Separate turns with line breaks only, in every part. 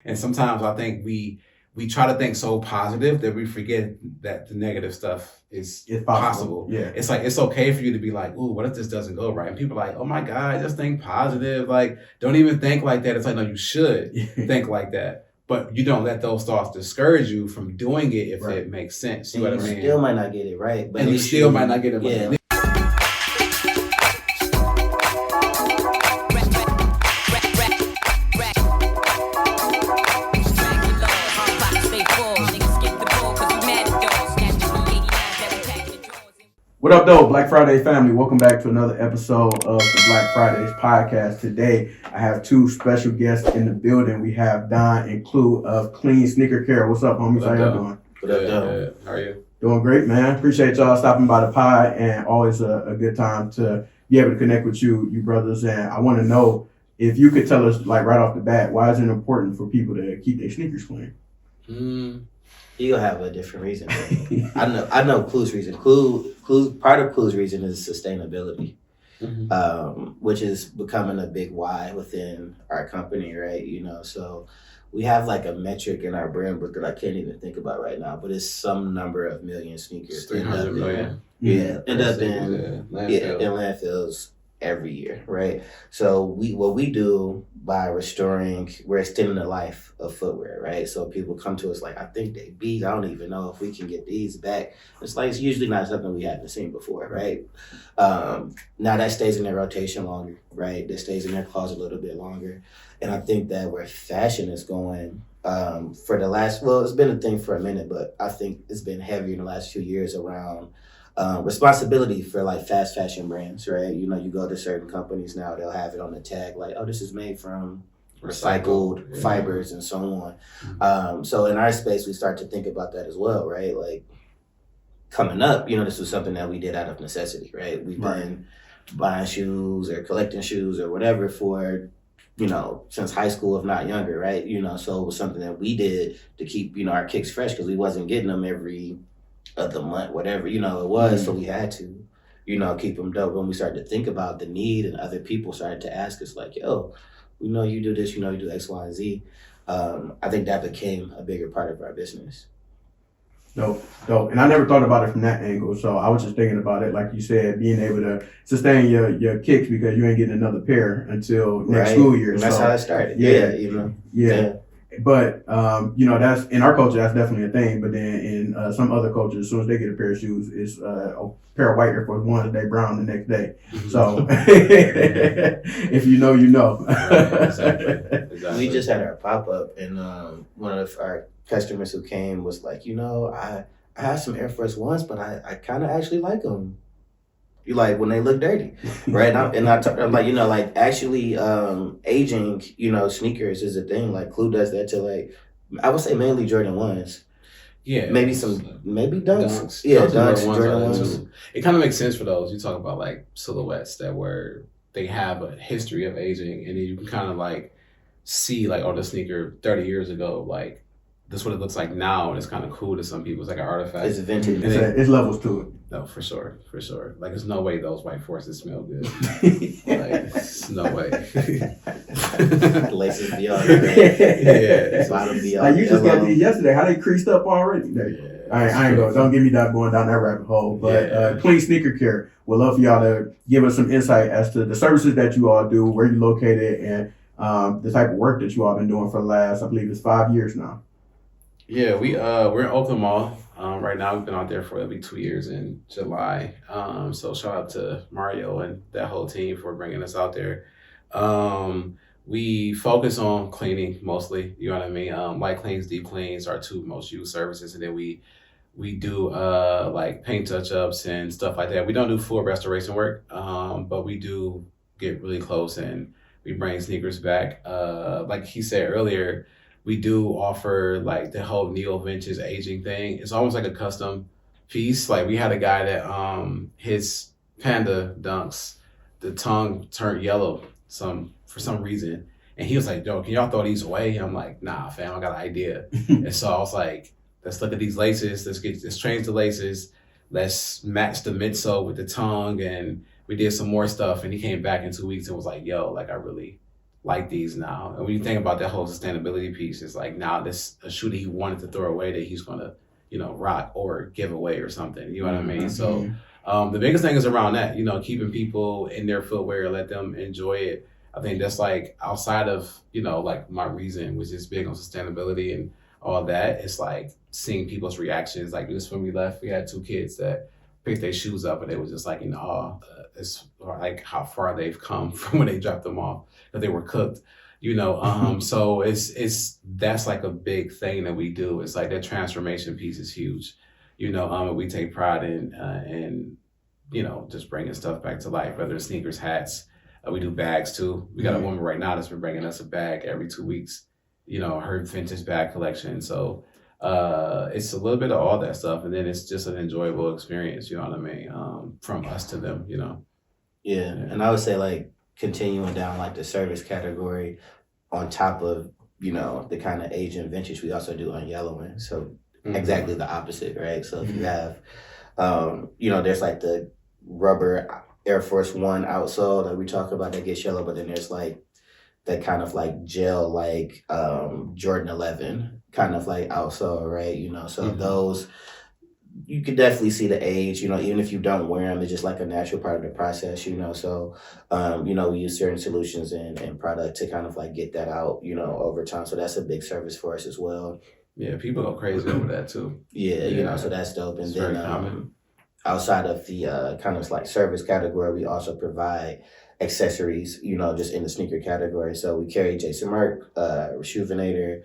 And sometimes I think we try to think so positive that we forget that the negative stuff is
It's
possible.
Yeah.
It's like, it's okay for you to be like, ooh, what if this doesn't go right? And people are like, oh my God, just think positive. Like, don't even think like that. It's like, no, you should think like that. But you don't let those thoughts discourage you from doing it if it makes sense. You know what I mean?
Still might not get it right. But
and you still might not get it right.
Yeah.
What up, though, Black Friday family? Welcome back to another episode of the Black Fridays podcast. Today, I have two special guests in the building. We have Don and Clue of Clean Sneaker Care. What's up, homies? How y'all doing?
What up, Don?
How are you?
Doing great, man. Appreciate y'all stopping by the pod, and always a good time to be able to connect with you brothers. And I want to know if you could tell us, like right off the bat, why is it important for people to keep their sneakers clean?
You'll have a different reason. I know Clue's reason. Clue's part of Clue's reason is sustainability, which is becoming a big why within our company, right? You know, so we have like a metric in our brand book that I can't even think about right now, but it's some number of million sneakers.
300 million.
Yeah, end up in landfills every year, right? So what we do by restoring, we're extending the life of footwear, right? So people come to us like, I think they beat, I don't even know if we can get these back. It's like, it's usually not something we haven't seen before, right? Now that stays in their rotation longer, right? That stays in their closet a little bit longer. And I think that where fashion is going for the last, well, it's been a thing for a minute, but I think it's been heavier in the last few years around responsibility for like fast fashion brands, right? You know, you go to certain companies now, they'll have it on the tag like, oh, this is made from recycled fibers and so on. So in our space, we start to think about that as well, right? Like coming up, you know, this was something that we did out of necessity, right? We've been buying shoes or collecting shoes or whatever for, you know, since high school, if not younger, right? You know, so it was something that we did to keep, you know, our kicks fresh because we wasn't getting them every other month, whatever, you know, it was. So we had to, you know, keep them dope. When we started to think about the need and other people started to ask us like, yo, we know you do this, you know, you do X, Y, and Z. I think that became a bigger part of our business.
Dope. And I never thought about it from that angle. So I was just thinking about it, like you said, being able to sustain your kicks because you ain't getting another pair until next school year.
And that's how it started.
Yeah. But, you know, that's in our culture, that's definitely a thing. But then in some other cultures, as soon as they get a pair of shoes, it's a pair of white Air Force Ones that they brown the next day. So if you know, you know.
Exactly. We just had our pop-up and one of our customers who came was like, you know, I have some Air Force Ones, but I kind of actually like them. You like when they look dirty, right? I'm like, you know, like actually aging, you know, sneakers is a thing. Like Clue does that to like, I would say mainly Jordan 1s.
Yeah.
Maybe dunks. Yeah, dunks, Jordan 1s.
It kind of makes sense for those. You talk about like silhouettes that they have a history of aging and then you can kind of like see like, oh, the sneaker 30 years ago, like this is what it looks like now, and it's kind of cool to some people. It's like an artifact.
It's vintage.
It's levels to it.
No, for sure. Like, there's no way those white forces smell good. Like, there's no way.
Laces beyond.
Yeah. Bottom beyond. Like, you just got these yesterday. How they creased up already? Yeah. I ain't don't get me going down that rabbit hole. But Clean Sneaker Care, would love for y'all to give us some insight as to the services that you all do, where you located, and the type of work that you all been doing for the last, I believe it's 5 years now.
Yeah, we're in Oakland Mall right now. We've been out there for at least 2 years in July. So shout out to Mario and that whole team for bringing us out there. We focus on cleaning mostly. You know what I mean? Light cleans, deep cleans are two most used services, and then we do like paint touch-ups and stuff like that. We don't do full restoration work, but we do get really close and we bring sneakers back. Like he said earlier, we do offer like the whole neo-vintage aging thing. It's almost like a custom piece. Like we had a guy that his Panda Dunks, the tongue turned yellow for some reason. And he was like, yo, can y'all throw these away? And I'm like, nah, fam, I got an idea. And so I was like, let's look at these laces. Let's change the laces. Let's match the midsole with the tongue. And we did some more stuff. And he came back in 2 weeks and was like, yo, like I really like these now. And when you think about that whole sustainability piece, it's like now this a shoe that he wanted to throw away that he's gonna, rock or give away or something. You know what I mean? So the biggest thing is around that, keeping people in their footwear, let them enjoy it. I think that's like outside of, like my reason, which is big on sustainability and all that. It's like seeing people's reactions. Like just when we left, we had 2 kids that picked their shoes up and they were just like in awe. It's like how far they've come from when they dropped them off, that they were cooked. So it's that's like a big thing that we do. It's like that transformation piece is huge. We take pride in just bringing stuff back to life, whether it's sneakers, hats. We do bags too. We got a woman right now that's been bringing us a bag every 2 weeks. Her vintage bag collection. So it's a little bit of all that stuff, and then it's just an enjoyable experience. You know what I mean? From us to them.
Yeah, and I would say like continuing down like the service category, on top of the kind of age and vintage, we also do unyellowing. So exactly the opposite, right? So if you have, there's like the rubber Air Force One outsole that we talk about that gets yellow, but then there's like that kind of like gel, like Jordan 11 kind of like outsole, right? So those, you could definitely see the age, even if you don't wear them, it's just like a natural part of the process, So, we use certain solutions and product to kind of like get that out, over time. So that's a big service for us as well.
Yeah, people go crazy over that too.
Yeah, so that's dope. And
it's
then
very common.
Outside of the kind of like service category, we also provide accessories, just in the sneaker category. So we carry Jason Merck, Rejuvenator.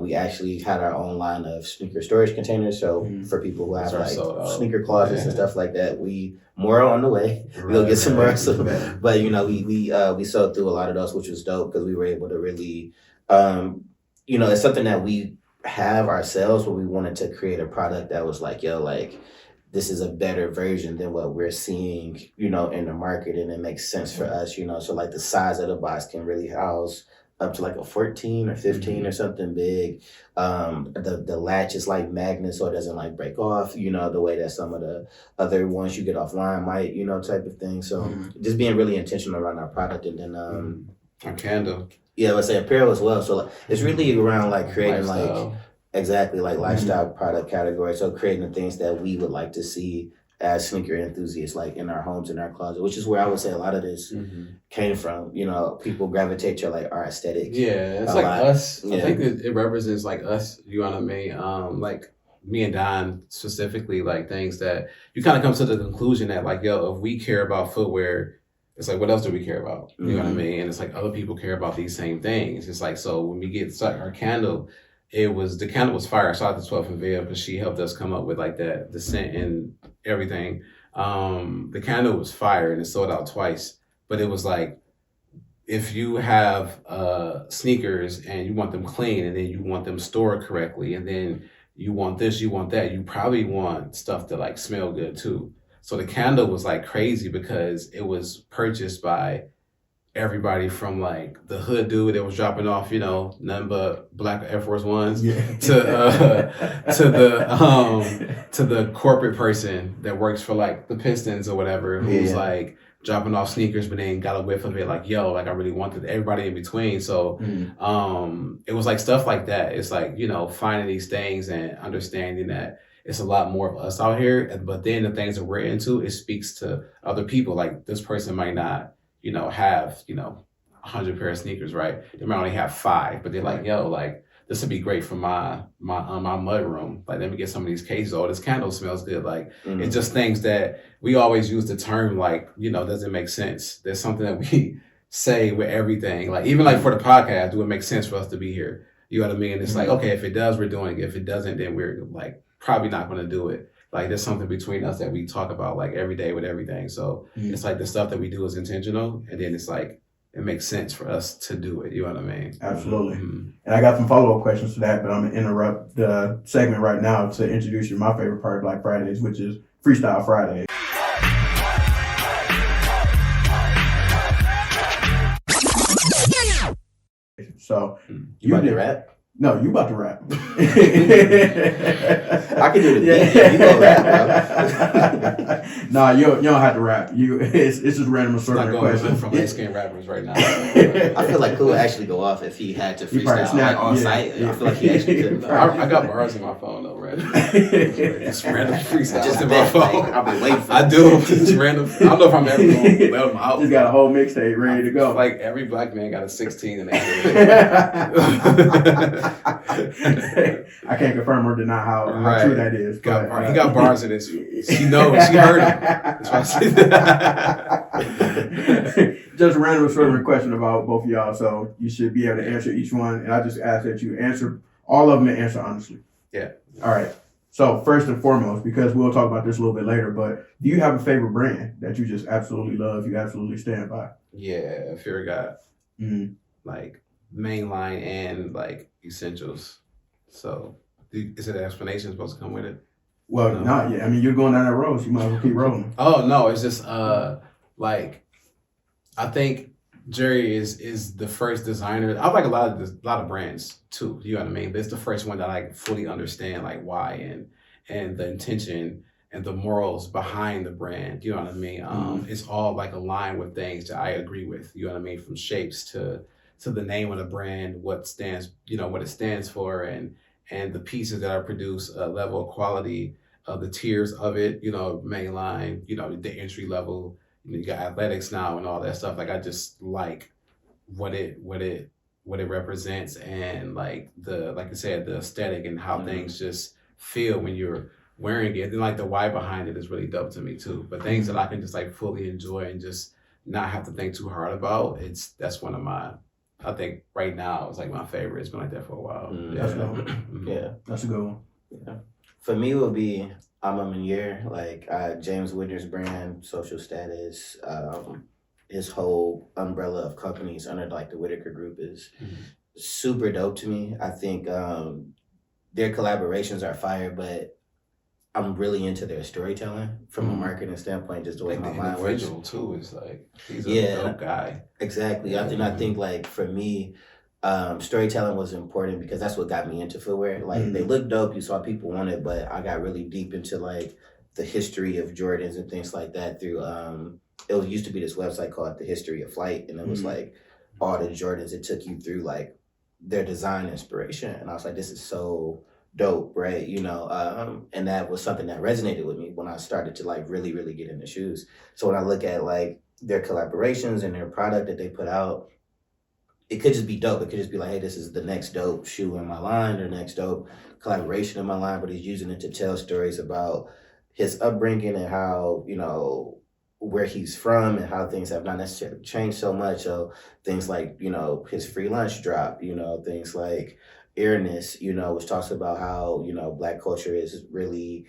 We actually had our own line of sneaker storage containers. So for people who have like sneaker closets and stuff like that, more on the way. We'll get some more. So, but we sold through a lot of those, which was dope because we were able to really, it's something that we have ourselves, but we wanted to create a product that was like, this is a better version than what we're seeing, in the market, and it makes sense for us, So like the size of the box can really house up to like a 14 or 15 or something big. The latch is like magnet, so it doesn't like break off, the way that some of the other ones you get offline might, type of thing. So just being really intentional around our product, and then
our candle.
Yeah, let's say apparel as well. So like, it's really around like creating
lifestyle.
Like exactly like lifestyle product category. So creating the things that we would like to see as sneaker enthusiasts, like in our homes, in our closet, which is where I would say a lot of this came from. People gravitate to like our aesthetic.
Yeah, it's like us. Yeah. I think it represents like us. You know what I mean? Like me and Don specifically, like things that you kind of come to the conclusion that like, if we care about footwear, it's like, what else do we care about? You know what I mean? And it's like other people care about these same things. It's like, so when we get our candle, the candle was fire. I saw the 12th and Veil because she helped us come up with like the scent and everything. The candle was fire and it sold out twice. But it was like, if you have sneakers and you want them clean and then you want them stored correctly and then you want this, you want that, you probably want stuff to like smell good too. So the candle was like crazy because it was purchased by everybody from like the hood dude that was dropping off, nothing but black Air Force Ones, to the corporate person that works for like the Pistons or whatever, who's like dropping off sneakers, but then got a whiff of it, like, I really wanted everybody in between. So it was like stuff like that. It's like, finding these things and understanding that it's a lot more of us out here. But then the things that we're into, it speaks to other people. Like this person might not, have, 100 pair of sneakers, right? They might only have 5, but they're like, like this would be great for my mud room. Like, let me get some of these cases. Oh, this candle smells good. Like, it's just things that we always use the term, like, doesn't make sense. There's something that we say with everything. Like, even like for the podcast, it would make sense for us to be here. You know what I mean? It's like, okay, if it does, we're doing it. If it doesn't, then we're like probably not going to do it. Like, there's something between us that we talk about like every day with everything. So it's like the stuff that we do is intentional, and then it's like it makes sense for us to do it. You know what I mean?
Absolutely. And I got some follow-up questions to that, but I'm going to interrupt the segment right now to introduce you to my favorite part of Black Fridays, which is Freestyle Friday. So
you about to rap?
No, you about to rap.
I can do the beat. Yeah, you go rap, bro.
Nah, you don't have to rap. It's just random assortment questions
from light skinned rappers right now.
I feel like Cool would actually go off if he had to freestyle like on site. I feel like he actually could.
I got bars in my phone though, right? Just random freestyle just in my phone.
I've been waiting for
I do. Just random. I don't know if I'm ever going to let them out.
Just got a whole mixtape ready to go.
Like every black man got a 16 in there.
I can't confirm or deny how true that is.
He got bars in this. She knows. She heard him. That's why I said that.
Just a random assortment question about both of y'all, so you should be able to answer each one. And I just ask that you answer all of them and answer honestly.
Yeah.
All right. So first and foremost, because we'll talk about this a little bit later, but do you have a favorite brand that you just absolutely love, you absolutely stand by?
Yeah, Fear of God.
Mm-hmm.
Like mainline and like essentials. So is it an explanation supposed to come with it?
Well, not yet. I mean, you're going down that road, so you might as well keep rolling.
Oh no, it's just like I think Jerry is the first designer. I like a lot of brands too. You know what I mean? But it's the first one that I fully understand like why and the intention and the morals behind the brand. You know what I mean? It's all like aligned with things that I agree with. You know what I mean? From shapes to the name of the brand, what it stands for, and the pieces that are produced, level of quality, the tiers of it. You know, mainline. You know, the entry level. You got athletics now and all that stuff. Like I just like what it represents and like I said, the aesthetic and how things just feel when you're wearing it. And like the why behind it is really dope to me too. But things that I can just like fully enjoy and just not have to think too hard about. That's one of my. I think right now it's like my favorite. It's been like that for a while.
That's dope. Yeah, that's a good one.
Yeah. For me, it would be I'm a Meunier, like James Whitner's brand, Social Status, his whole umbrella of companies under like the Whitaker Group is super dope to me. I think their collaborations are fire, but I'm really into their storytelling from a marketing standpoint, just the way my mind works.
Too is like he's a dope guy.
Exactly. I think like for me, storytelling was important because that's what got me into footwear. Like they look dope, you saw people want it, but I got really deep into like the history of Jordans and things like that through it used to be this website called The History of Flight, and it was like all the Jordans. It took you through like their design inspiration, and I was like, this is so dope, right? You know, and that was something that resonated with me when I started to like really, really get into shoes. So when I look at like their collaborations and their product that they put out, it could just be dope. It could just be like, hey, this is the next dope shoe in my line or next dope collaboration in my line, but he's using it to tell stories about his upbringing and how, you know, where he's from and how things have not necessarily changed so much. So things like, you know, his free lunch drop, you know, things like Earnest, you know, which talks about how, you know, Black culture is really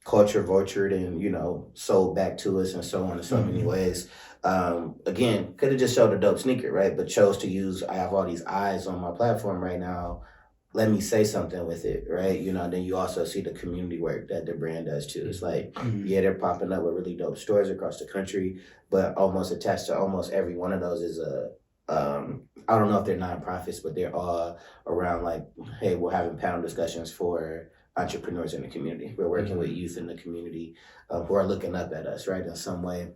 culture vultured and, you know, sold back to us and so on in so many ways. Again, could have just showed a dope sneaker, right? But chose to use, I have all these eyes on my platform right now. Let me say something with it, right? You know, and then you also see the community work that the brand does too. It's like, yeah, they're popping up with really dope stores across the country, but almost attached to almost every one of those is a, I don't know if they're nonprofits, but they're all around like, hey, we're having panel discussions for entrepreneurs in the community. We're working with youth in the community who are looking up at us, right, in some way.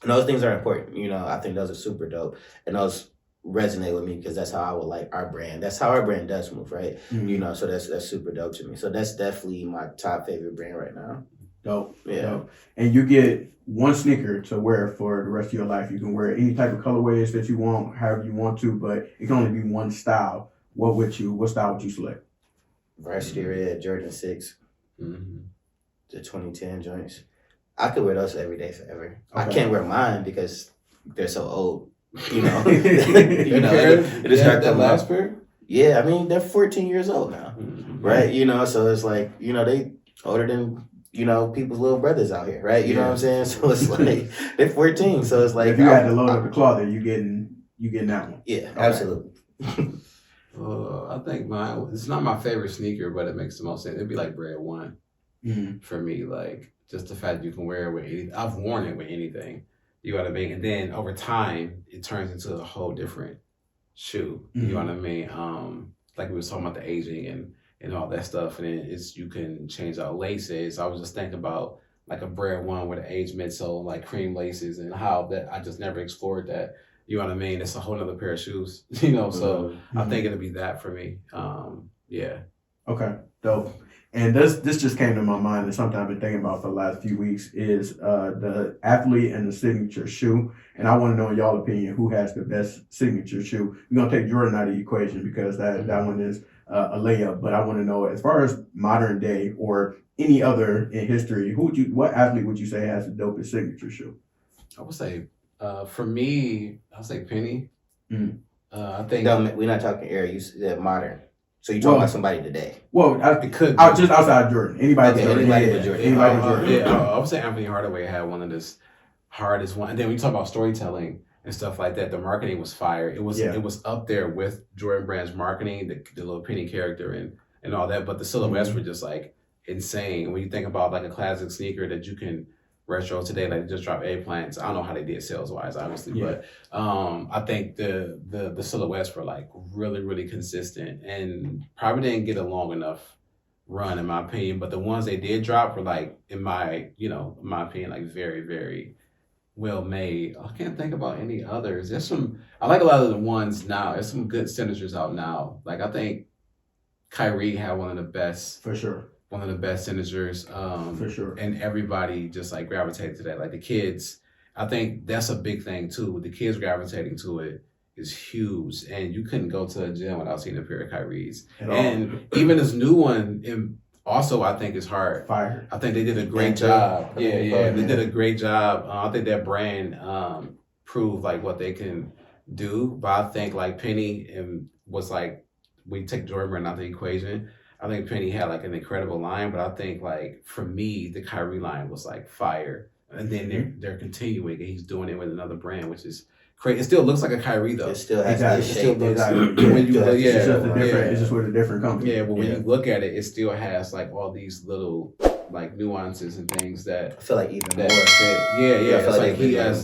And those things are important. You know, I think those are super dope. And those resonate with me because that's how I would like our brand. That's how our brand does move, right? You know, so that's super dope to me. So that's definitely my top favorite brand right now.
Dope.
Yeah.
Dope. And you get one sneaker to wear for the rest of your life. You can wear any type of colorways that you want, however you want to, but it can only be one style. What style would you select?
Varsity Red, Jordan 6, the 2010 joints. I could wear those every day forever. Okay. I can't wear mine because they're so old. You know, you know, it is hard that last pair. Yeah, I mean they're 14 years old now, right? You know, so it's like, you know, they older than, you know, people's little brothers out here, right? You know what I'm saying? So it's like they're 14, so it's like
if you had to load up the closet, you getting that one.
Yeah, okay. Absolutely.
I think mine. It's not my favorite sneaker, but it makes the most sense. It'd be like Bread One for me, like. Just the fact that you can wear it with anything. I've worn it with anything. You know what I mean? And then over time, it turns into a whole different shoe. You know what I mean? Like we was talking about the aging and all that stuff, and then you can change out laces. I was just thinking about like a Bred One with an aged midsole, like cream laces, and how that I just never explored that. You know what I mean? It's a whole other pair of shoes, So I think it'll be that for me. Yeah.
Okay, dope. And this just came to my mind, and something I've been thinking about for the last few weeks is the athlete and the signature shoe. And I want to know, in y'all opinion, who has the best signature shoe. We're gonna take Jordan out of the equation because that one is a layup. But I want to know, as far as modern day or any other in history, what athlete would you say has the dopest signature shoe?
I would say, for me, I'll say Penny.
Mm-hmm.
I think
we're not talking era. You said modern. So you're talking about somebody today?
Well,
it could
just outside Jordan. Anybody but Jordan.
Anybody but Jordan. I would say Anthony Hardaway had one of the hardest one. And then when you talk about storytelling and stuff like that, the marketing was fire. It was up there with Jordan Brand's marketing, the little Penny character and all that. But the silhouettes were just like insane. When you think about like a classic sneaker that you can retro today, like they just dropped Eggplants. I don't know how they did sales wise, obviously, but I think the silhouettes were like really, really consistent and probably didn't get a long enough run in my opinion. But the ones they did drop were like, in my opinion, like very, very well made. I can't think about any others. I like a lot of the ones now. There's some good signatures out now. Like I think Kyrie had one of the best.
For sure.
One of the best signatures.
For sure.
And everybody just like gravitated to that. Like the kids, I think that's a big thing too. The kids gravitating to it is huge. And you couldn't go to a gym without seeing a pair of Kyrie's. And even this new one, also I think is hard.
Fire.
I think they did a great job. Yeah. They did a great job. I think that brand proved like what they can do. But I think like Penny was like, we take Jordan Brand out the equation. I think Penny had like an incredible line, but I think like for me, the Kyrie line was like fire. And then they're continuing and he's doing it with another brand, which is crazy. It still looks like a Kyrie though.
It still has that shape.
It's just with a different company.
Yeah, but when you look at it, it still has like all these little like nuances and things that
I feel like even more.
It's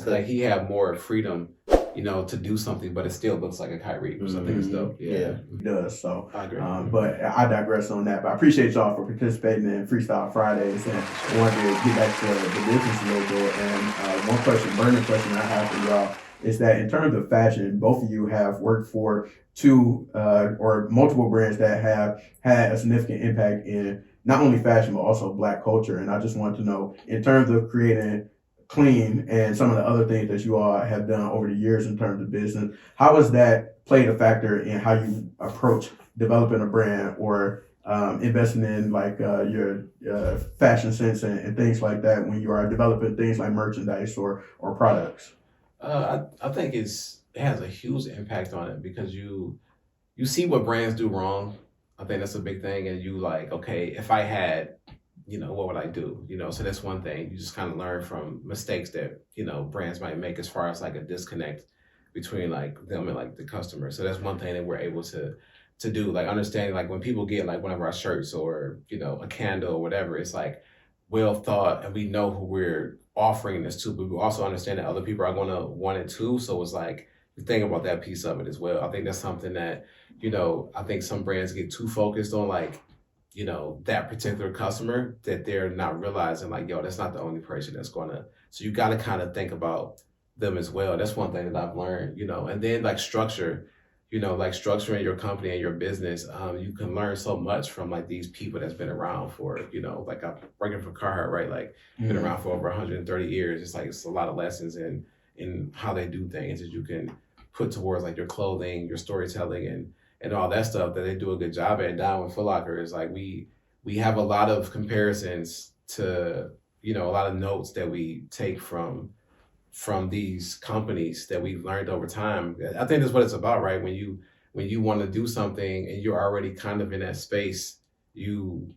like he had more freedom, to do something, but it still looks like a Kyrie, which I think is dope. Yeah,
it does. So
I agree.
But I digress on that. But I appreciate y'all for participating in Freestyle Fridays, and I wanted to get back to the business a little bit. And one burning question I have for y'all is that in terms of fashion, both of you have worked for two or multiple brands that have had a significant impact in not only fashion but also Black culture. And I just wanted to know, in terms of creating Clean and some of the other things that you all have done over the years in terms of business, how has that played a factor in how you approach developing a brand or investing in like your fashion sense and things like that when you are developing things like merchandise or products?
I think it has a huge impact on it because you see what brands do wrong. I think that's a big thing, and you like, okay, if I had, what would I do? So that's one thing. You just kind of learn from mistakes that, brands might make as far as like a disconnect between like them and like the customer. So that's one thing that we're able to do, like understanding like when people get like one of our shirts or, a candle or whatever, it's like well thought and we know who we're offering this to, but we also understand that other people are going to want it too. So it's like, you think about that piece of it as well. I think that's something that, I think some brands get too focused on like, that particular customer that they're not realizing like, that's not the only person that's so you got to kind of think about them as well. That's one thing that I've learned, and then like structure, like structuring your company and your business, you can learn so much from like these people that's been around for, like I'm working for Carhartt, right? Like been around for over 130 years. It's like, it's a lot of lessons in how they do things that you can put towards like your clothing, your storytelling and all that stuff that they do a good job at. Down with Foot Locker is like, we have a lot of comparisons to, a lot of notes that we take from these companies that we've learned over time. I think that's what it's about, right? When you want to do something and you're already kind of in that space, you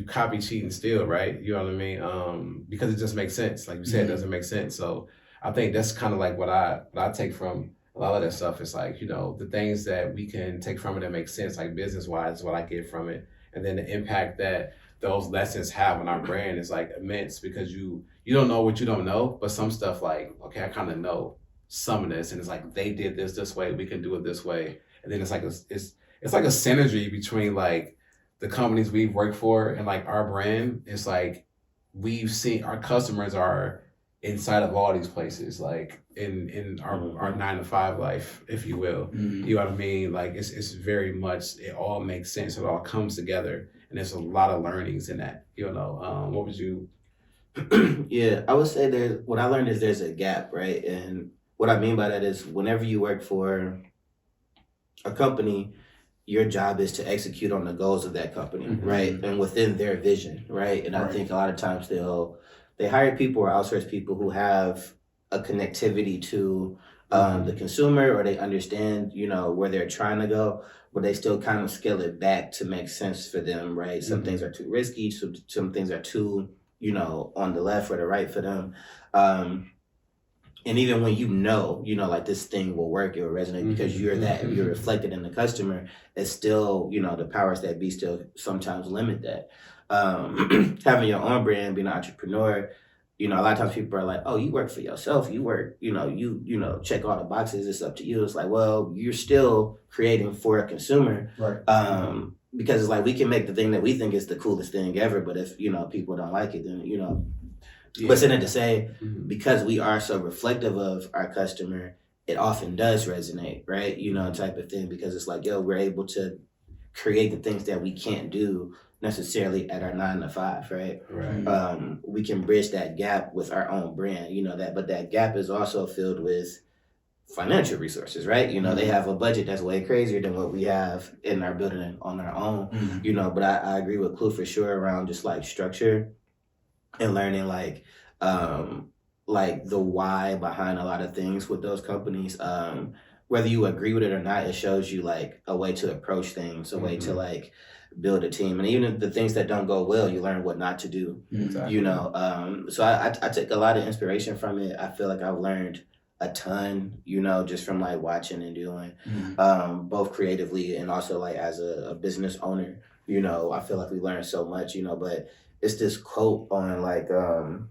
copy, cheat, and steal, right? You know what I mean? Because it just makes sense. Like you said, it doesn't make sense. So I think that's kind of like what I take from a lot of that stuff. It's like, the things that we can take from it that make sense, like business-wise, is what I get from it. And then the impact that those lessons have on our brand is like immense because you don't know what you don't know, but some stuff like, okay, I kind of know some of this, and it's like they did this way, we can do it this way, and then it's like it's like a synergy between like the companies we've worked for and like our brand. It's like we've seen our customers are inside of all these places, like in our 9 to 5 life, if you will. You know what I mean? Like it's very much, it all makes sense. It all comes together, and there's a lot of learnings in that. You know, what would you?
Yeah, I would say what I learned is there's a gap, right? And what I mean by that is whenever you work for a company, your job is to execute on the goals of that company, right? And within their vision, right? And I think a lot of times they hire people or outsource people who have a connectivity to the consumer, or they understand, you know, where they're trying to go, but they still kind of scale it back to make sense for them, right? Some things are too risky, some things are too, you know, on the left or the right for them. And even when you know, like this thing will work, it will resonate because you're reflected in the customer, it's still, you know, the powers that be still sometimes limit that. Having your own brand, being an entrepreneur, you know, a lot of times people are like, oh, you work for yourself, you work, you know, check all the boxes, it's up to you. It's like, well, you're still creating for a consumer.
Right.
Because it's like, we can make the thing that we think is the coolest thing ever, but if, you know, people don't like it, then, you know. Yeah. But saying it to say, because we are so reflective of our customer, it often does resonate, right? You know, type of thing, because it's like, yo, we're able to create the things that we can't do necessarily at our 9 to 5, right?
Right.
We can bridge that gap with our own brand, you know, but that gap is also filled with financial resources, right? You know, they have a budget that's way crazier than what we have in our building on our own, you know, but I agree with Clue for sure around just like structure and learning like the why behind a lot of things with those companies. Whether you agree with it or not, it shows you like a way to approach things, a way to like build a team. And even the things that don't go well, you learn what not to do,
Exactly.
you know? So I take a lot of inspiration from it. I feel like I've learned a ton, you know, just from like watching and doing, both creatively and also like as a business owner, you know. I feel like we learned so much, you know, but it's this quote on like one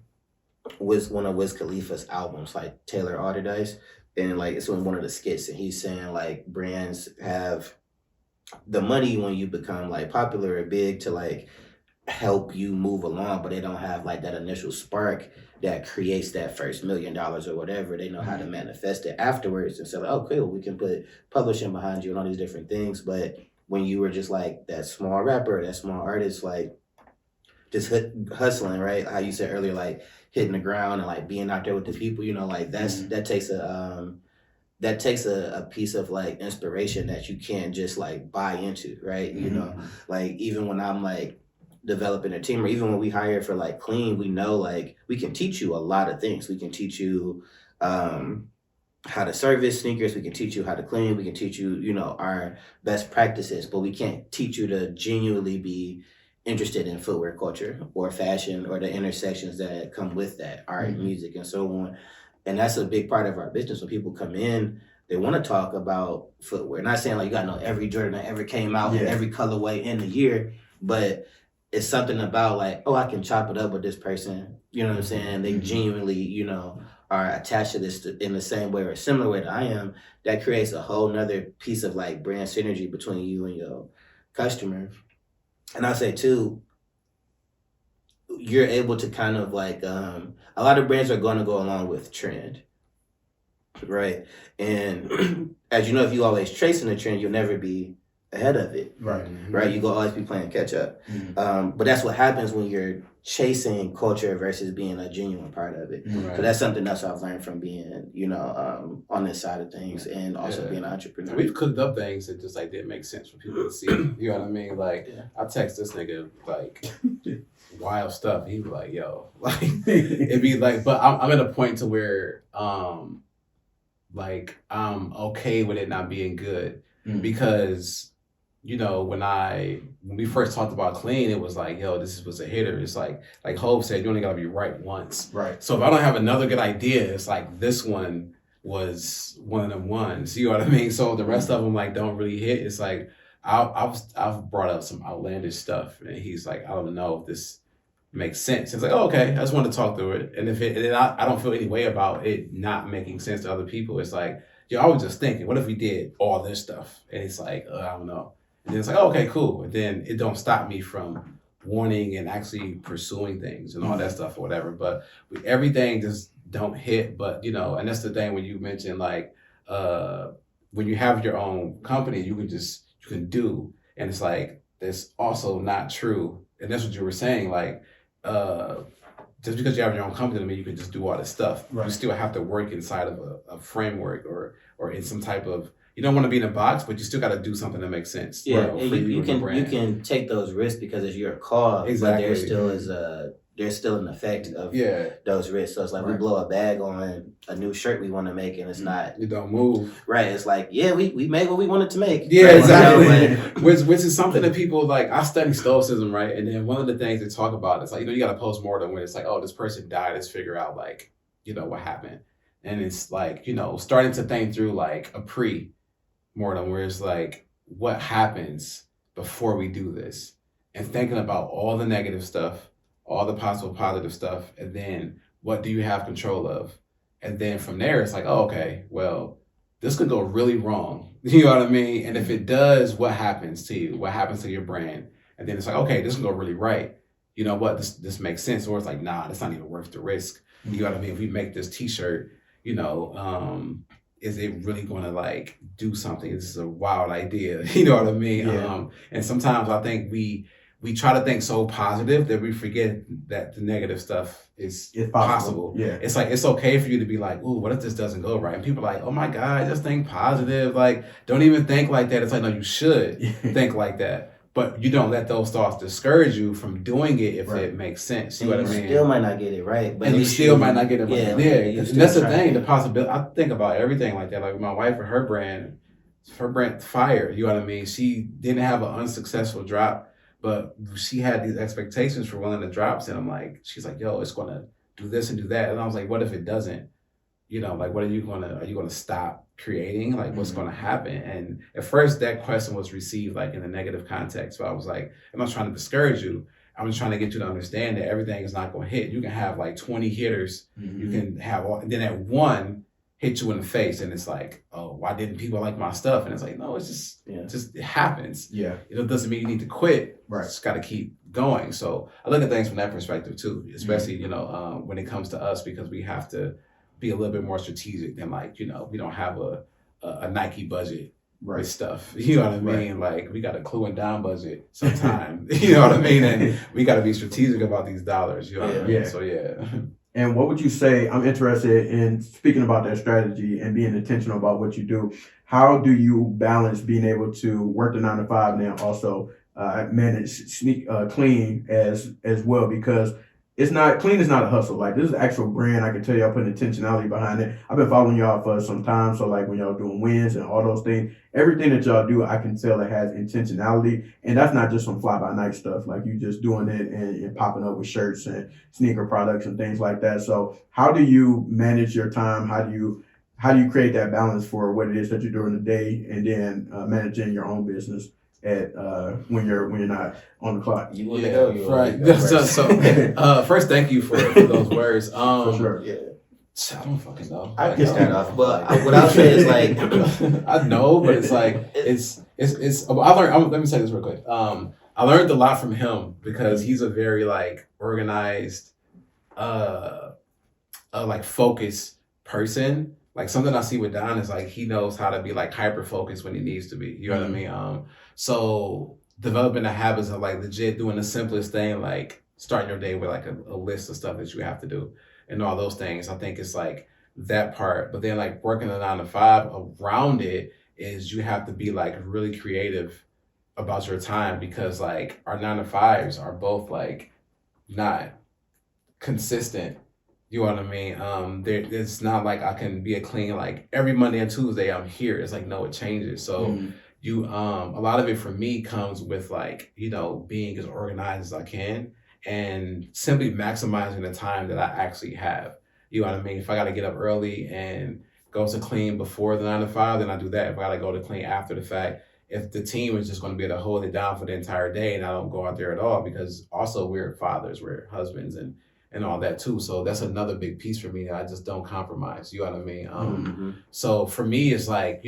of Wiz Khalifa's albums, like Taylor Alderdice, and like it's on one of the skits, and he's saying like brands have the money when you become like popular or big to like help you move along, but they don't have like that initial spark that creates that first $1 million or whatever. They know how to manifest it afterwards and say, like, okay, well, we can put publishing behind you and all these different things. But when you were just like that small rapper, that small artist, like just hustling, right? How you said earlier, like hitting the ground and like being out there with the people, you know, like that takes a piece of like inspiration that you can't just like buy into, right? You know, like even when I'm like developing a team, or even when we hire for like clean, we know like we can teach you a lot of things. We can teach you how to service sneakers, we can teach you how to clean, we can teach you, you know, our best practices, but we can't teach you to genuinely be interested in footwear culture or fashion or the intersections that come with that, art, music, and so on. And that's a big part of our business. When people come in, they want to talk about footwear. Not saying like you got to know every Jordan that ever came out, every colorway in the year, but it's something about like, oh, I can chop it up with this person. You know what I'm saying? They genuinely, you know, are attached to this in the same way or a similar way that I am. That creates a whole nother piece of like brand synergy between you and your customer. And I say too, you're able to kind of like, a lot of brands are going to go along with trend, right? And as you know, if you always chasing the trend, you'll never be ahead of it, right? You go always be playing catch up. But that's what happens when you're chasing culture versus being a genuine part of it. So that's something else I've learned from being, you know, on this side of things, and also being an entrepreneur.
We've cooked up things that just like didn't make sense for people to see. You know what I mean? Like I text this nigga like wild stuff. He be like, yo, like it'd be like, but I'm at a point to where like I'm okay with it not being good because, you know, when we first talked about clean, it was like, yo, this was a hitter. It's like Hov said, you only gotta be right once. Right. So if I don't have another good idea, it's like this one was one of them ones. You know what I mean? So the rest of them like don't really hit. It's like I've brought up some outlandish stuff, and he's like, I don't know if this makes sense. It's like, oh, okay, I just want to talk through it. And if I don't feel any way about it not making sense to other people. It's like, I was just thinking, what if we did all this stuff? And it's like, I don't know. And then it's like, oh, okay, cool. And then it don't stop me from wanting and actually pursuing things and all that stuff or whatever. But everything just don't hit. But, and that's the thing when you mentioned like, when you have your own company, you can do. And it's like, that's also not true. And that's what you were saying. Like, just because you have your own company doesn't mean you can just do all this stuff. Right. You still have to work inside of a framework or in some type of, you don't want to be in a box, but you still got to do something that makes sense.
Yeah, you can take those risks because it's your call, exactly. But there's still an effect of those risks. So it's like we blow a bag on a new shirt we want to make, and it's not.
You don't move.
Right. It's like, we made what we wanted to make.
Yeah, right? Exactly. Which is something that people like. I study Stoicism, right? And then one of the things they talk about is like, you got to post-mortem when it's like, oh, this person died. Let's figure out like, what happened. And it's like, starting to think through like a pre-mortem where it's like, what happens before we do this? And thinking about all the negative stuff, all the possible positive stuff, and then what do you have control of? And then from there, it's like, oh, okay, well, this could go really wrong. You know what I mean? And if it does, what happens to you? What happens to your brand? And then it's like, okay, this can go really right. You know what? This makes sense. Or it's like, nah, that's not even worth the risk. You know what I mean? If we make this t-shirt, is it really going to like do something? This is a wild idea. You know what I mean? Yeah. And sometimes I think we try to think so positive that we forget that the negative stuff is possible. Yeah. It's like, it's okay for you to be like, ooh, what if this doesn't go right? And people are like, oh my God, just think positive. Like, don't even think like that. It's like, no, you should think like that. But you don't let those thoughts discourage you from doing it if it makes sense. You know what I mean?
You still might not get it right.
But you still might not get it right. Yeah. And that's the thing, the possibility. I think about everything like that. Like my wife and her brand Fire. You know what I mean? She didn't have an unsuccessful drop. But she had these expectations for one of the drops, and I'm like, she's like, yo, it's gonna do this and do that. And I was like, what if it doesn't? Like, are you gonna stop creating? Like, what's gonna happen? And at first that question was received like in a negative context. So I was like, I'm not trying to discourage you. I'm just trying to get you to understand that everything is not gonna hit. You can have like 20 hitters. Mm-hmm. You can have and then at one hit you in the face, and it's like, oh, why didn't people like my stuff? And it's like, no, it's just it happens. Yeah, it doesn't mean you need to quit. Right, just got to keep going. So I look at things from that perspective too, especially when it comes to us, because we have to be a little bit more strategic than like we don't have a Nike budget with stuff. You know what I mean? Right. Like we got a Clue and Down budget sometimes. You know what I mean? And we got to be strategic about these dollars. You know what I mean? Yeah. So yeah.
And what would you say, I'm interested in speaking about that strategy and being intentional about what you do. How do you balance being able to work the 9 to 5 and then also manage clean as well? Because clean is not a hustle. Like this is an actual brand. I can tell y'all putting intentionality behind it. I've been following y'all for some time. So like when y'all doing wins and all those things, everything that y'all do, I can tell it has intentionality. And that's not just some fly by night stuff. Like you just doing it and popping up with shirts and sneaker products and things like that. So how do you manage your time? How do you create that balance for what it is that you're doing today and then managing your own business at when you're not on the clock?
You want to go,
right? So first, thank you for those words.
For sure.
Yeah. I don't fucking know.
I can start off, but what I'll say is like
I know, but it's like it's. I learned. Let me say this real quick. I learned a lot from him because he's a very like organized, like focused person. Like something I see with Don is like he knows how to be like hyper focused when he needs to be. You know what I mean? So developing the habits of like legit doing the simplest thing, like starting your day with like a list of stuff that you have to do and all those things. I think it's like that part. But then like working the 9 to 5 around it is you have to be like really creative about your time, because like our 9 to 5s are both like not consistent. You know what I mean? It's not like I can be a clean, like every Monday and Tuesday I'm here. It's like, no, it changes. So a lot of it for me comes with like, being as organized as I can and simply maximizing the time that I actually have. You know what I mean? If I got to get up early and go to clean before the 9 to 5, then I do that. If I got to go to clean after the fact, if the team is just going to be able to hold it down for the entire day and I don't go out there at all, because also we're fathers, we're husbands and all that too. So that's another big piece for me that I just don't compromise. You know what I mean? So for me, it's like,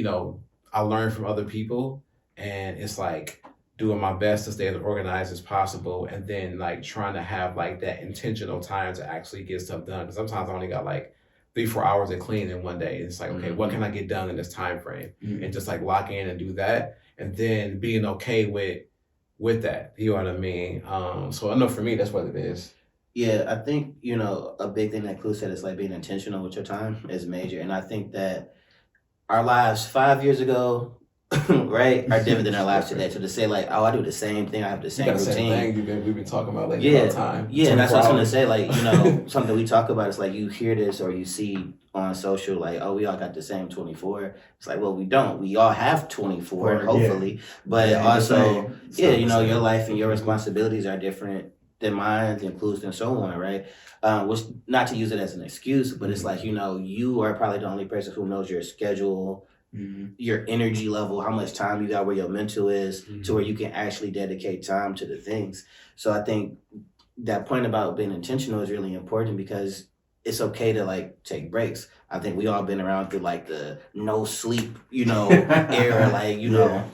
I learn from other people, and it's like doing my best to stay as organized as possible, and then like trying to have like that intentional time to actually get stuff done. Because sometimes I only got like 3-4 hours of cleaning in one day. It's like, okay, what can I get done in this time frame? And just like lock in and do that, and then being okay with that. You know what I mean? So I know for me, that's what it is.
Yeah, I think, a big thing that Clue said is like being intentional with your time is major. And I think that our lives 5 years ago, right, are different than our lives today. So to say like, oh, I do the same thing, I have the same routine.
Same thing we've been talking about lately all the time.
Yeah, and that's what I was going to say. Like, something we talk about, it's like you hear this or you see on social, like, oh, we all got the same 24. It's like, well, we don't. We all have 24, hopefully. But also, your life and your responsibilities are different than mine, than Clues, and so on, right? Which, not to use it as an excuse, but it's like, you are probably the only person who knows your schedule, your energy level, how much time you got, where your mental is, to where you can actually dedicate time to the things. So I think that point about being intentional is really important, because it's okay to like take breaks. I think we all been around through like the no sleep, era, like,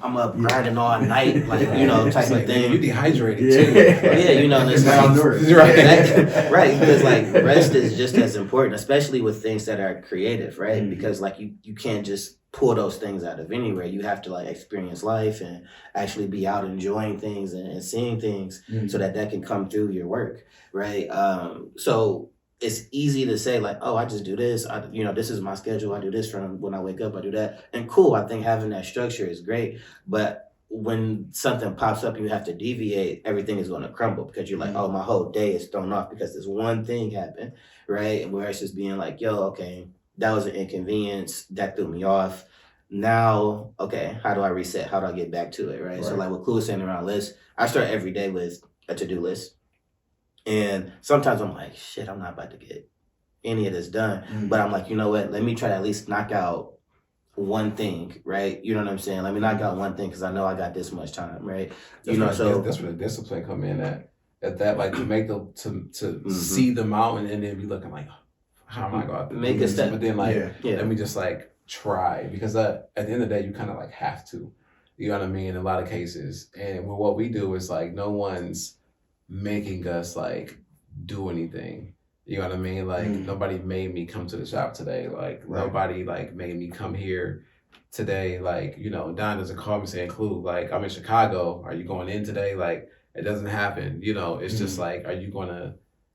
I'm up grinding all night, like, type of thing.
You dehydrated too.
And it's like, right, because like rest is just as important, especially with things that are creative, right? Because like you can't just pull those things out of anywhere. You have to like experience life and actually be out enjoying things and seeing things so that can come through your work, right? So it's easy to say like, oh, I just do this. This is my schedule. I do this from when I wake up. I do that. And cool, I think having that structure is great. But when something pops up and you have to deviate, everything is going to crumble, because you're like, oh, my whole day is thrown off because this one thing happened, right? And where it's just being like, yo, okay, that was an inconvenience. That threw me off. Now, okay, how do I reset? How do I get back to it, right? So like what Clue was saying around lists, I start every day with a to-do list. And sometimes I'm like, shit, I'm not about to get any of this done. But I'm like, you know what? Let me try to at least knock out one thing, right? You know what I'm saying? Let me knock out one thing, because I know I got this much time, right?
That's where the discipline come in at that, like to make to see the mountain and then be looking like, how am I going to
make a step?
But then like, let me just like try, because at the end of the day, you kind of like have to, you know what I mean? In a lot of cases. And what we do is like, no one's making us like do anything. You know what I mean? Like nobody made me come to the shop today. Like nobody like made me come here today. Like, Don doesn't call me saying, Clue, like I'm in Chicago. Are you going in today? Like it doesn't happen. It's just like, are you gonna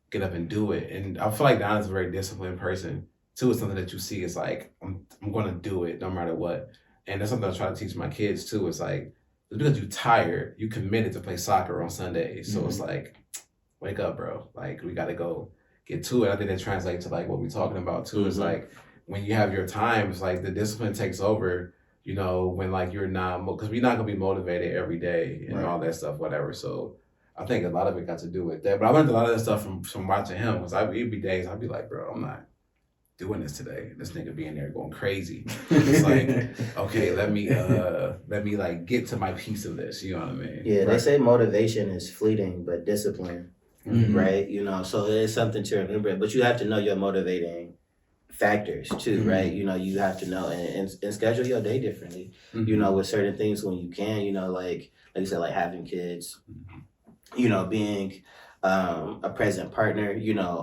get up and do it? And I feel like Don is a very disciplined person too. It's something that you see. It's like, I'm gonna do it no matter what. And that's something I try to teach my kids too. It's like, because you're tired, you committed to play soccer on Sundays. So it's like, wake up, bro. Like, we got to go get to it. I think that translates to like what we're talking about too. Is like, when you have your time, it's like the discipline takes over, when like you're not, because we're not going to be motivated every day and all that stuff, whatever. So I think a lot of it got to do with that. But I learned a lot of that stuff from watching him. Because it'd be days I'd be like, bro, I'm not doing this today. This nigga be in there going crazy. It's like, okay, let me like get to my piece of this. You know what I mean?
Yeah, they say motivation is fleeting, but discipline, right? So it's something to remember. But you have to know your motivating factors too, right? You have to know and schedule your day differently. With certain things when you can. Like you said, like having kids. Being a present partner,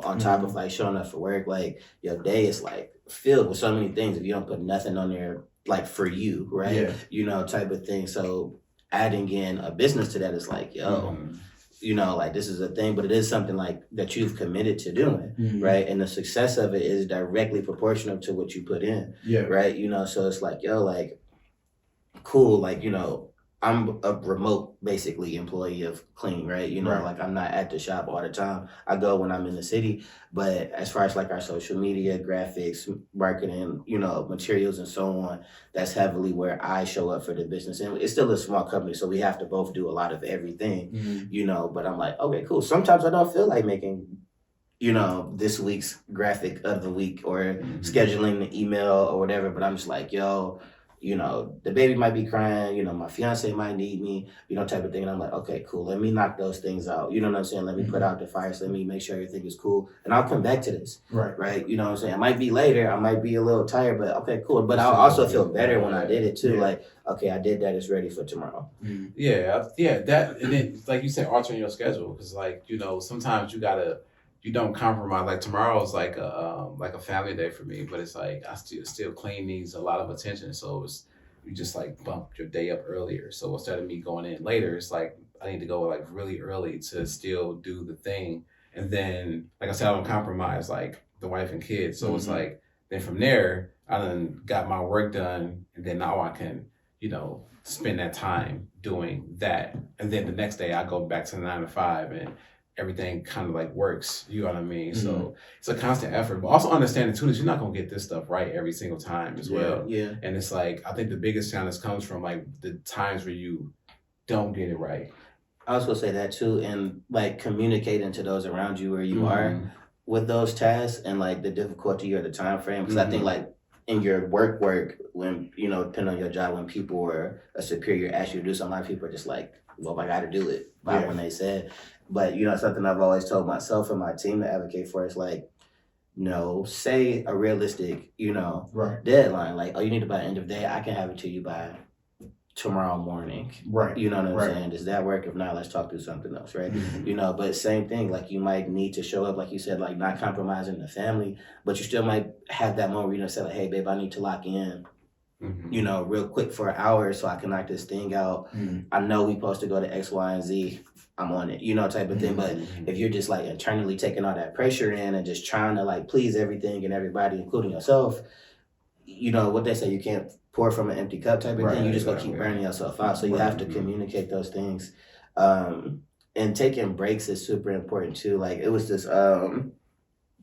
on top of like showing up for work, like your day is like filled with so many things if you don't put nothing on there like for you, right? Type of thing. So adding in a business to that is like, yo, like this is a thing, but it is something like that you've committed to doing, right? And the success of it is directly proportional to what you put in, right? So it's like, yo, like, cool, like, I'm a remote, basically, employee of Clean, right? Like I'm not at the shop all the time. I go when I'm in the city. But as far as like our social media, graphics, marketing, materials and so on, that's heavily where I show up for the business. And it's still a small company, so we have to both do a lot of everything, But I'm like, okay, cool. Sometimes I don't feel like making, this week's graphic of the week or scheduling the email or whatever. But I'm just like, yo, the baby might be crying, my fiance might need me, type of thing. And I'm like, okay, cool. Let me knock those things out. You know what I'm saying? Let me put out the fires. Let me make sure everything is cool. And I'll come back to this. Right. You know what I'm saying? It might be later. I might be a little tired, but okay, cool. But I'll also feel better when I did it too. Yeah. Like, okay, I did that. It's ready for tomorrow.
Yeah. That, and then, like you said, altering your schedule. Because, like, sometimes you don't compromise. Like tomorrow's like a family day for me, but it's like I still clean needs a lot of attention. So you just like bump your day up earlier. So instead of me going in later, it's like I need to go like really early to still do the thing. And then, like I said, I don't compromise like the wife and kids. So it's like then from there, I done got my work done, and then now I can spend that time doing that. And then the next day I go back to the 9 to 5 and everything kind of like works, you know what I mean? Mm-hmm. So it's a constant effort, but also understanding too that you're not gonna get this stuff right every single time as well.
Yeah.
And it's like I think the biggest challenge comes from like the times where you don't get it right.
I was gonna say that too, and like communicating to those around you where you are with those tasks and like the difficulty or the time frame. Because I think like in your work when depending on your job, when people or a superior asks you to do something, a lot of people are just like, well, I got to do it when they said. But, something I've always told myself and my team to advocate for is like, say a realistic, deadline. Like, you need to by the end of the day, I can have it to you by tomorrow morning.
Right.
You know what I'm saying? Does that work? If not, let's talk through something else, right? Mm-hmm. But same thing, like you might need to show up, like you said, like not compromising the family, but you still might have that moment where you say like, hey, babe, I need to lock in. Mm-hmm. Real quick for an hour so I can knock this thing out. Mm-hmm. I know we supposed to go to X, Y, and Z. I'm on it, type of thing. But if you're just like internally taking all that pressure in and just trying to like please everything and everybody, including yourself, what they say, you can't pour from an empty cup type of thing. You just gonna keep burning yourself out. So you have to communicate those things. And taking breaks is super important too. Like it was this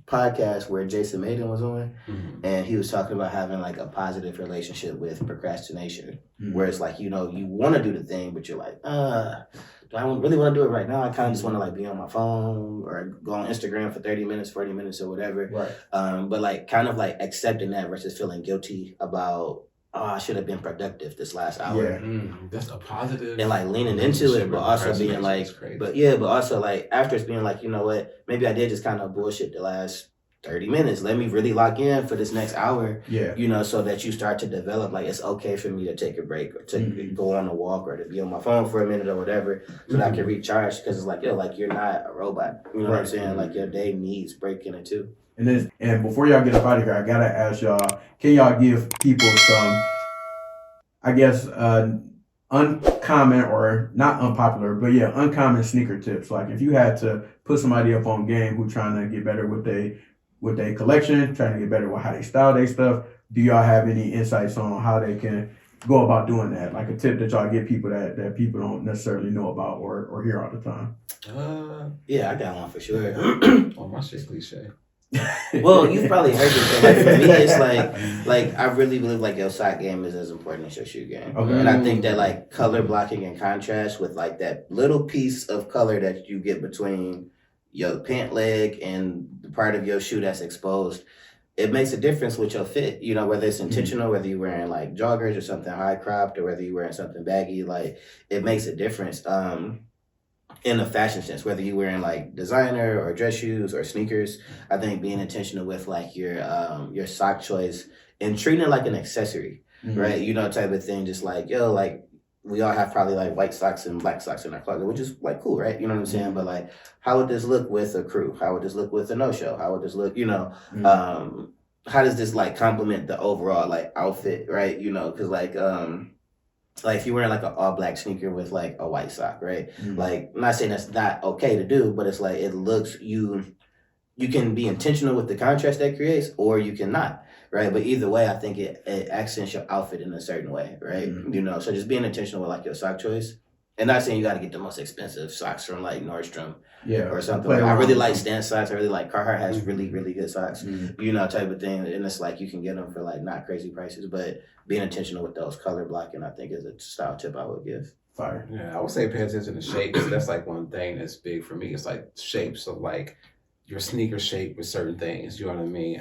podcast where Jason Maiden was on, and he was talking about having like a positive relationship with procrastination, where it's like, you want to do the thing, but you're like, do I really want to do it right now? I kind of just want to like be on my phone or go on Instagram for 30 minutes, 40 minutes or whatever. Right. But like kind of like accepting that versus feeling guilty about, I should have been productive this last hour.
Yeah, that's a positive.
And like leaning into it, but also being like, but also like after it's being like, you know what, maybe I did just kind of bullshit the last 30 minutes. Let me really lock in for this next hour. Yeah. So that you start to develop like it's okay for me to take a break or to go on a walk or to be on my phone for a minute or whatever so that I can recharge, because it's like, like you're not a robot. You know what I'm saying? Like your day needs breaking it too.
And before y'all get up out of here, I gotta ask y'all, can y'all give people some, I guess, uncommon or not unpopular, but uncommon sneaker tips? Like if you had to put somebody up on game who trying to get better with their collection, trying to get better with how they style their stuff, do y'all have any insights on how they can go about doing that? Like a tip that y'all give people that people don't necessarily know about or hear all the time?
I got one for sure.
Oh, my shit cliche.
Well, you've probably heard it, but like for me, it's like I really believe like your sock game is as important as your shoe game. Okay. And I think that like color blocking and contrast with like that little piece of color that you get between your pant leg and the part of your shoe that's exposed, it makes a difference with your fit, whether it's intentional, whether you're wearing like joggers or something high cropped, or whether you're wearing something baggy, like it makes a difference. In a fashion sense, whether you're wearing like designer or dress shoes or sneakers, I think being intentional with like your sock choice and treating it like an accessory, right? Type of thing. Just like, like we all have probably like white socks and black socks in our closet, which is like cool, right? You know what I'm saying? But like, how would this look with a crew? How would this look with a no-show? How would this look, how does this like complement the overall like outfit, right? Because like if you're wearing like an all black sneaker with like a white sock, right? Like I'm not saying that's not okay to do, but it's like it looks, you can be intentional with the contrast that creates, or you cannot, right? But either way, I think it accents your outfit in a certain way, right? So just being intentional with like your sock choice. And not saying you got to get the most expensive socks from like Nordstrom or something. I really like Stan socks. I really like Carhartt has really, really good socks, type of thing. And it's like you can get them for like not crazy prices, but being intentional with those color blocking, I think, is a style tip I would give.
Fire.
Yeah, I would say pay attention to shapes. That's like one thing that's big for me. It's like shapes of like, your sneaker shape with certain things. You know what I mean?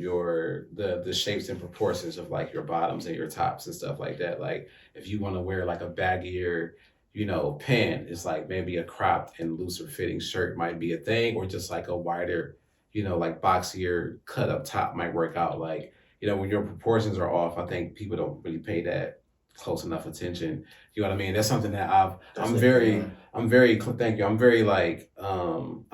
Your the shapes and proportions of like your bottoms and your tops and stuff like that. Like if you want to wear like a baggier, pant, it's like maybe a cropped and looser fitting shirt might be a thing, or just like a wider, like boxier cut up top might work out. Like, when your proportions are off, I think people don't really pay that close enough attention. You know what I mean? That's something that I'm very, thank you. I'm very like, I'm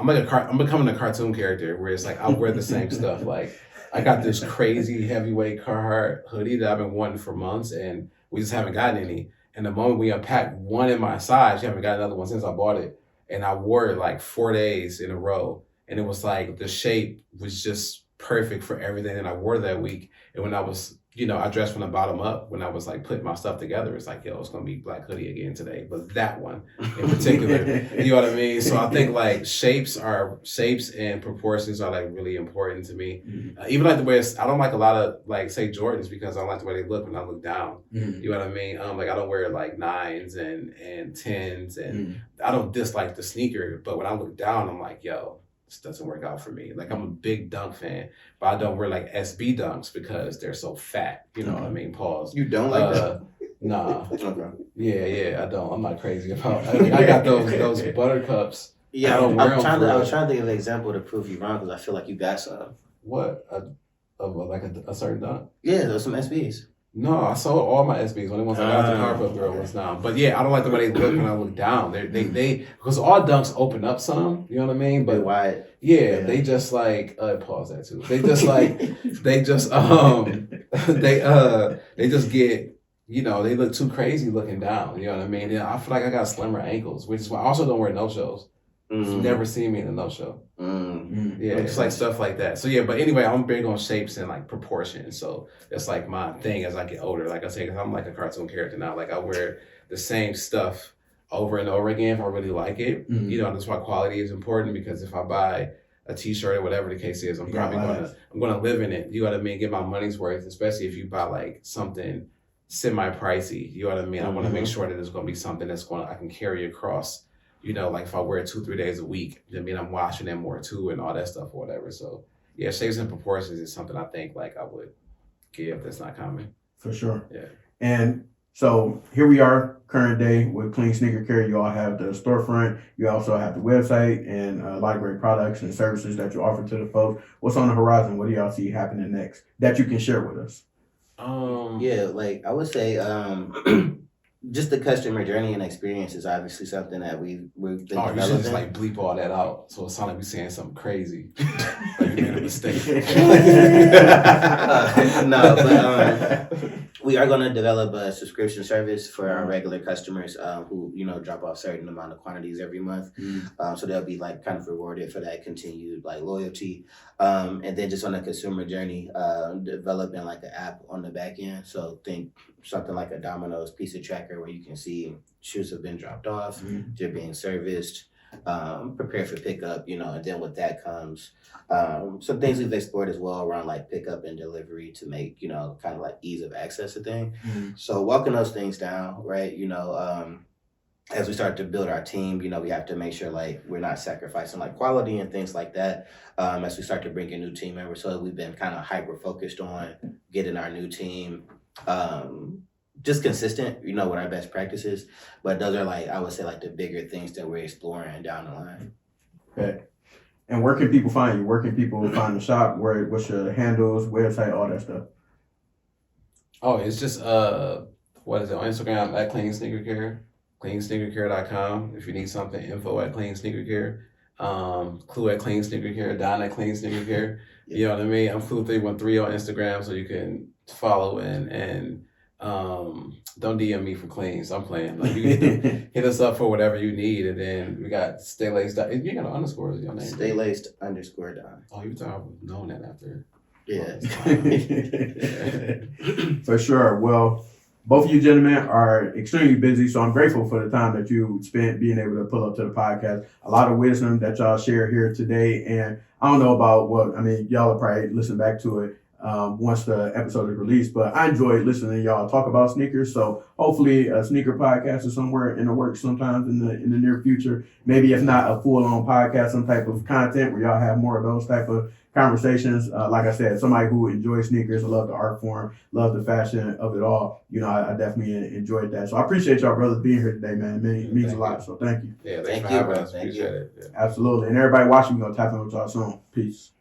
becoming a cartoon character where it's like, I'll wear the same stuff. Like I got this crazy heavyweight Carhartt hoodie that I've been wanting for months and we just haven't gotten any. And the moment we unpacked one in my size, you haven't got another one since I bought it. And I wore it like 4 days in a row. And it was like, the shape was just perfect for everything that I wore that week. And when I was, I dressed from the bottom up when I was like putting my stuff together. It's like, yo, it's going to be black hoodie again today. But that one in particular, you know what I mean? So I think like shapes and proportions are like really important to me. Mm-hmm. Even like the way I don't like a lot of like say Jordans because I don't like the way they look when I look down. Mm-hmm. You know what I mean? Like I don't wear like 9s and 10s and I don't dislike the sneaker. But when I look down, I'm like, yo, this doesn't work out for me. Like I'm a big dunk fan, but I don't wear like SB dunks because they're so fat. You know what I mean? Pause.
You don't like that?
Nah. Okay. Yeah, I don't. I'm not crazy about. I got those buttercups.
Yeah, I was trying to think of an example to prove you wrong because I feel like you got some.
What? Like a certain dunk?
Yeah, there's some SBs.
No, I sold all my SBs. Only ones I got the Harpo girl was down. But yeah, I don't like the way they look when I look down. They because all dunks open up some, you know what I mean? But
wide.
Yeah, they just like pause that too. They just like they just get, they look too crazy looking down. You know what I mean? And I feel like I got slimmer ankles, which is why I also don't wear no-shows. You've never seen me in a no-show. Yeah, it's like stuff like that. So yeah, but anyway, I'm big on shapes and like proportions. So it's like my thing as I get older. Like I say, because I'm like a cartoon character now. Like I wear the same stuff over and over again if I really like it. That's why quality is important, because if I buy a t-shirt or whatever the case is, I'm gonna live in it. You know what I mean? Get my money's worth, especially if you buy like something semi-pricey. You know what I mean? I want to make sure that it's gonna be something I can carry across. Like if I wear it 2-3 days a week, then mean I'm washing it more too and all that stuff or whatever. So yeah, shapes and proportions is something I think like I would give that's not common.
For sure.
Yeah.
And so here we are, current day with Clean Sneaker Care. You all have the storefront. You also have the website and a lot of great products and services that you offer to the folks. What's on the horizon? What do y'all see happening next that you can share with us?
Yeah, like I would say, just the customer journey and experience is obviously something that we've been developing.
You should just like bleep all that out, so it sounds like we're saying something crazy. Like you made a mistake.
No, but we are going to develop a subscription service for our regular customers who drop off certain amount of quantities every month. So they'll be like kind of rewarded for that continued like loyalty. And then just on the consumer journey, developing like an app on the back end. So think something like a Domino's pizza tracker where you can see shoes have been dropped off, they're being serviced, prepared for pickup, and then with that comes some things we've explored as well around like pickup and delivery to make, kind of like ease of access a thing. So walking those things down, right, as we start to build our team, we have to make sure like we're not sacrificing like quality and things like that as we start to bring in new team members. So we've been kind of hyper focused on getting our new team just consistent, with our best practices. But those are like, I would say like the bigger things that we're exploring down the line.
Okay. And where can people find you? Where can people find the shop? What's your handles, website, all that stuff?
Oh, it's just what is it on Instagram at Clean Sneaker Care, cleansneakercare.com. If you need something, info at Clean Sneaker Care, Clue at Clean Sneaker Care, Don at Clean Sneaker Care. You know what I mean? I'm Clue313 on Instagram, so you can follow and don't DM me for cleans. I'm playing. Like you can hit us up for whatever you need, and then we got Stay Laced. You got an underscore as your name.
Stay Laced _ Don.
Oh, you thought I would know that after.
Yeah.
For sure. Well, both of you gentlemen are extremely busy, so I'm grateful for the time that you spent being able to pull up to the podcast. A lot of wisdom that y'all share here today, and I don't know about y'all will probably listen back to it once the episode is released. But I enjoyed listening to y'all talk about sneakers. So hopefully a sneaker podcast is somewhere in the works sometimes in the near future. Maybe if not a full-on podcast, some type of content where y'all have more of those type of conversations. Like I said, somebody who enjoys sneakers, love the art form, love the fashion of it all. I definitely enjoyed that. So I appreciate y'all brothers being here today, man. It means a lot. So thank you.
Yeah, thanks for having us. Appreciate it. Yeah.
Absolutely. And everybody watching, we're going to tap in with y'all soon. Peace.